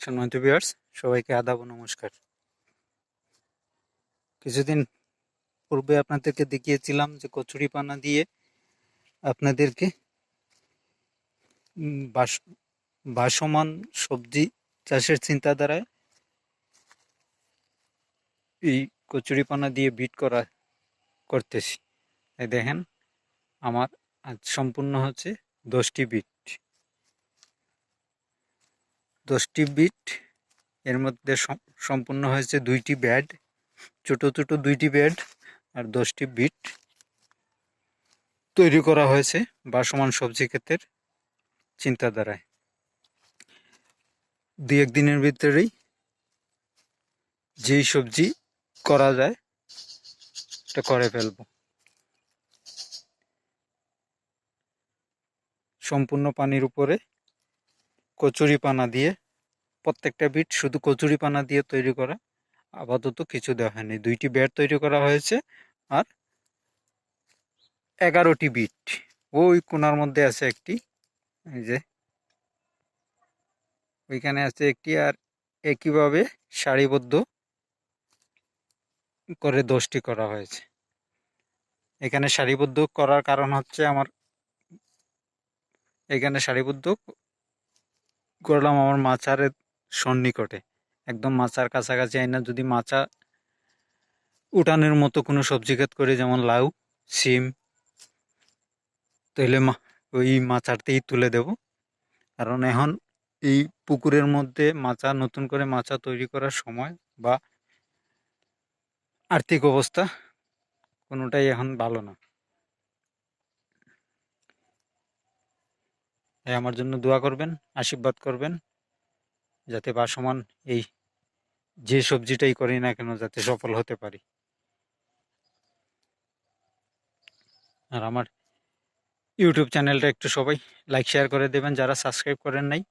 সম্মানিত ভিউয়ার্স, সবাইকে আদাব ও নমস্কার। কিছুদিন পূর্বে আপনাদেরকে দেখিয়েছিলাম যে কচুরিপানা দিয়ে আপনাদেরকে ভাসমান সবজি চাষের চিন্তাধারায় এই কচুরিপানা দিয়ে বিট করতেছি। এই দেখেন, আমার আজ সম্পূর্ণ হচ্ছে 10টি বিট। 10টি বিট, এর মধ্যে সম্পূর্ণ হয়েছে 2টি ব্যাড, ছোট ছোট 2টি ব্যাড আর 10টি বিট তৈরি করা হয়েছে ভাসমান সবজি ক্ষেতের চিন্তাধারায়। 2-1 দিনের ভিতরেই যেই সবজি করা যায় এটা করে ফেলবো। সম্পূর্ণ পানির উপরে কচুরিপানা দিয়ে, প্রত্যেকটা বিট শুধু কচুরিপানা দিয়ে তৈরি করা, আপাতত কিছু দেওয়া হয়নি। 2টি ব্যাট তৈরি করা হয়েছে আর 11টি বিট ওই কোনার মধ্যে আছে একটি, এই যে ওইখানে আছে একটি, আর একইভাবে সারিবদ্ধ করে 10টি করা হয়েছে। এখানে সারিবদ্ধ করার কারণ হচ্ছে এখানে সারিবদ্ধ করলাম আমার মাচারের সন্নিকটে, একদম মাচার কাছাকাছি আইনা যদি মাচা উঠানের মতো কোনো সবজি ক্ষেত করি, যেমন লাউ, সিম, তাহলে ওই মাচারতেই তুলে দেব। কারণ এখন এই পুকুরের মধ্যে নতুন করে মাচা তৈরি করার সময় বা আর্থিক অবস্থা কোনোটাই এখন ভালো না। আমার জন্য দোয়া করবেন, আশীর্বাদ করবেন, যাতে ভাসমান এই যে সবজিটাই করি না কেন যাতে সফল হতে পারি। আর আমার ইউটিউব চ্যানেলটা একটু সবাই লাইক শেয়ার করে দেবেন, যারা সাবস্ক্রাইব করেন নাই।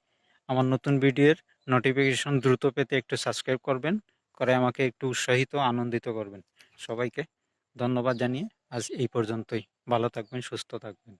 আমার নতুন ভিডিওর নোটিফিকেশন দ্রুত পেতে একটু সাবস্ক্রাইব করবেন, করে আমাকে একটু উৎসাহিত আনন্দিত করবেন। সবাইকে ধন্যবাদ জানিয়ে আজ এই পর্যন্তই। ভালো থাকবেন, সুস্থ থাকবেন।